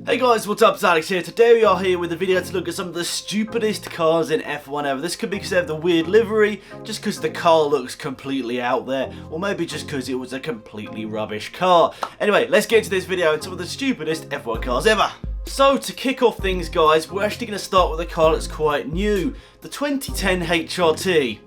Hey guys, what's up? It's Alex here. Today we are here with a video to look at some of the stupidest cars in F1 ever. This could be because they have the weird livery, just because the car looks completely out there, or maybe just because it was a completely rubbish car. Anyway, let's get into this video and some of the stupidest F1 cars ever. So to kick off things guys, we're actually going to start with a car that's quite new, the 2010 HRT.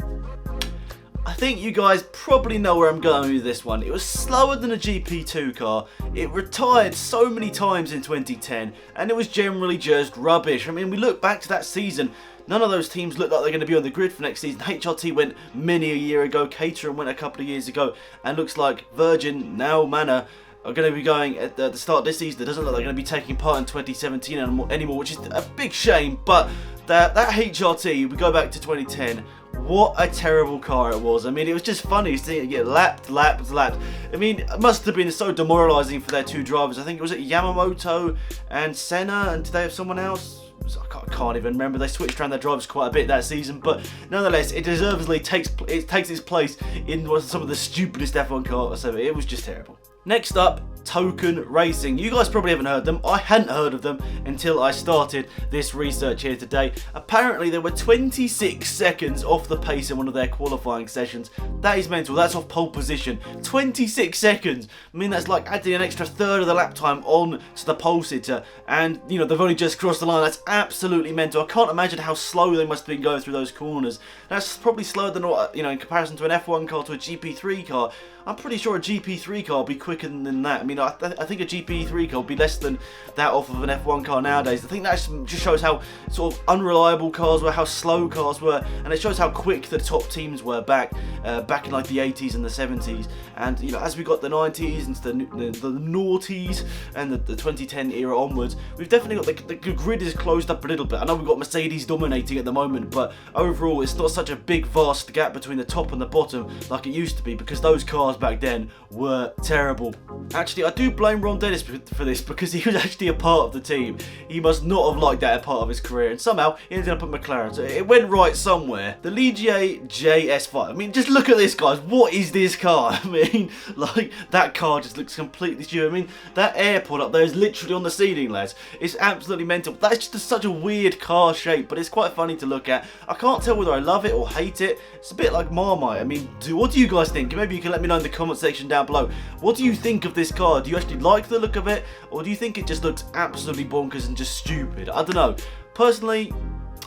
I think you guys probably know where I'm going with this one. It was slower than a GP2 car, it retired so many times in 2010, and it was generally just rubbish. I mean, we look back to that season, none of those teams look like they're going to be on the grid for next season. HRT went many a year ago, Caterham went a couple of years ago, and looks like Virgin, now Manor, are going to be going at the start of this season. It doesn't look like they're going to be taking part in 2017 anymore, which is a big shame, but that HRT, we go back to 2010, what a terrible car it was. I mean, it was just funny seeing it get lapped. I mean, it must have been so demoralising for their two drivers. I think it was Yamamoto and Senna, and did they have someone else? I can't even remember. They switched around their drivers quite a bit that season, but nonetheless, it deservedly takes its place in some of the stupidest F1 cars ever. It was just terrible. Next up, Token Racing. You guys probably haven't heard them. I hadn't heard of them until I started this research here today. Apparently they were 26 seconds off the pace in one of their qualifying sessions. That is mental. That's off pole position. 26 seconds. I mean, that's like adding an extra third of the lap time on to the pole sitter, and you know, they've only just crossed the line. That's absolutely mental. I can't imagine how slow they must have been going through those corners. That's probably slower than what, you know, in comparison to an F1 car to a GP3 car. I'm pretty sure a GP3 car will be quicker than that. I mean, I think a GP3 car will be less than that off of an F1 car nowadays. I think that just shows how sort of unreliable cars were, how slow cars were, and it shows how quick the top teams were back in like the 80s and the 70s. And you know, as we got the 90s into the noughties and the 2010 era onwards, we've definitely got the grid is closed up a little bit. I know we've got Mercedes dominating at the moment, but overall it's not such a big vast gap between the top and the bottom like it used to be, because those cars back then were terrible. Actually, I do blame Ron Dennis for this, because he was actually a part of the team. He must not have liked that as part of his career, and somehow he ended up at McLaren, so it went right somewhere. The Ligier JS5. I mean, just look at this, guys. What is this car? I mean, like, that car just looks completely stupid. I mean, that airport up there is literally on the ceiling, lads. It's absolutely mental. That's just such a weird car shape, but it's quite funny to look at. I can't tell whether I love it or hate it. It's a bit like Marmite. I mean, what do you guys think? Maybe you can let me know in the comment section down below. What do you think of this car? Do you actually like the look of it, or do you think it just looks absolutely bonkers and just stupid? I don't know. Personally,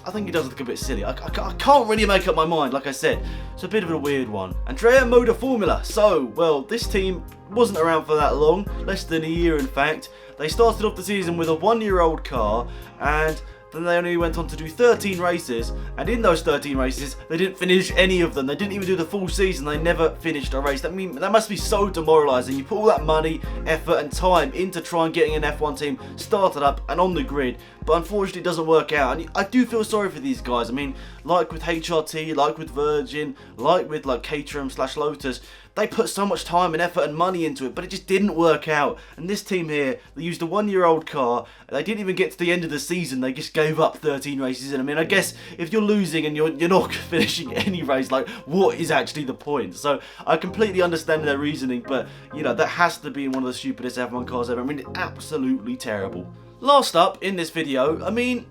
I think it does look a bit silly. I can't really make up my mind, like I said. It's a bit of a weird one. Andrea Motor Formula. So, well, this team wasn't around for that long, less than a year in fact. They started off the season with a 1-year-old car, and then they only went on to do 13 races, and in those 13 races, they didn't finish any of them. They didn't even do the full season. They never finished a race. I mean, that must be so demoralising. You put all that money, effort, and time into trying getting an F1 team started up and on the grid, but unfortunately it doesn't work out. And I do feel sorry for these guys. I mean, like with HRT, like with Virgin, like with Caterham / Lotus, they put so much time and effort and money into it, but it just didn't work out. And this team here, they used a 1-year-old car. They didn't even get to the end of the season. They just gave up 13 races. And I mean, I guess if you're losing and you're not finishing any race, like, what is actually the point? So I completely understand their reasoning, but you know, that has to be one of the stupidest F1 cars ever. I mean, it's absolutely terrible. Last up in this video, I mean,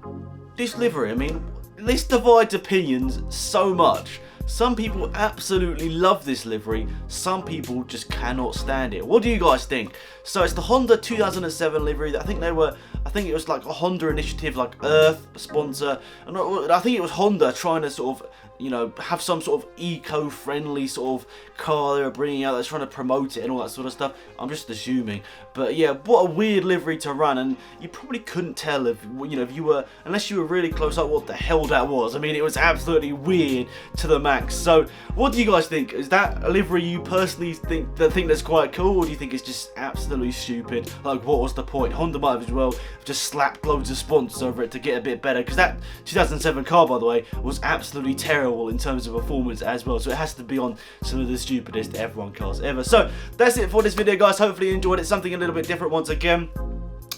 this livery. I mean, this divides opinions so much. Some people absolutely love this livery, some people just cannot stand it. What do you guys think? So it's the Honda 2007 livery. I think it was like a Honda initiative, like Earth sponsor, and I think it was Honda trying to sort of, you know, have some sort of eco-friendly sort of car they were bringing out that's trying to promote it and all that sort of stuff. I'm just assuming, but yeah, what a weird livery to run, and you probably couldn't tell if, you know, if you were, unless you were really close up, what the hell that was. I mean, it was absolutely weird to the max. So what do you guys think? Is that a livery you personally think that's quite cool, or do you think it's just absolutely stupid? Like, what was the point? Honda might have as well just slapped loads of sponsors over it to get a bit better, because that 2007 car, by the way, was absolutely terrible in terms of performance as well, so it has to be on some of the stupidest F1 cars ever. So that's it for this video, guys. Hopefully you enjoyed it, something a little bit different once again.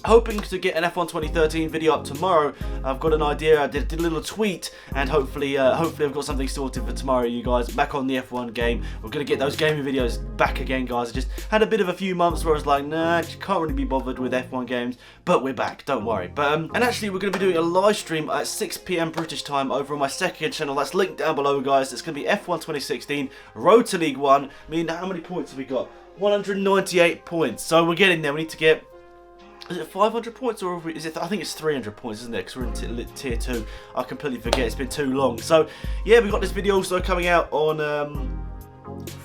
hoping to get an F1 2013 video up tomorrow. I've got an idea. I did a little tweet, and hopefully I've got something sorted for tomorrow, you guys. Back on the F1 game. We're going to get those gaming videos back again, guys. I just had a bit of a few months where I was like, nah, I can't really be bothered with F1 games, but we're back, don't worry. But and actually we're going to be doing a live stream at 6 PM British time over on my second channel. That's linked down below, guys. It's going to be F1 2016, Road to League 1. I mean, how many points have we got? 198 points. So we're getting there. We need to get... Is it 500 points or is it? I think it's 300 points, isn't it? Because we're in tier 2. I completely forget. It's been too long. So yeah, we got this video also coming out on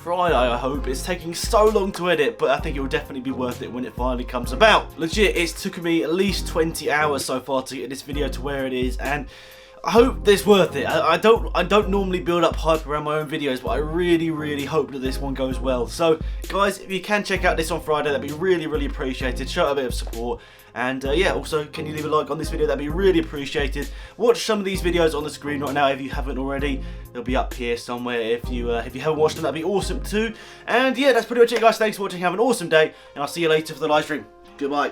Friday. I hope. It's taking so long to edit, but I think it will definitely be worth it when it finally comes about. Legit, it's taken me at least 20 hours so far to get this video to where it is, and I hope it's worth it. I don't normally build up hype around my own videos, but I really hope that this one goes well. So guys, if you can check out this on Friday, that'd be really appreciated. Show a bit of support. And yeah, also, can you leave a like on this video? That'd be really appreciated. Watch some of these videos on the screen right now if you haven't already. They'll be up here somewhere if you haven't watched them. That'd be awesome too. And yeah, that's pretty much it, guys. Thanks for watching. Have an awesome day, and I'll see you later for the live stream. Goodbye.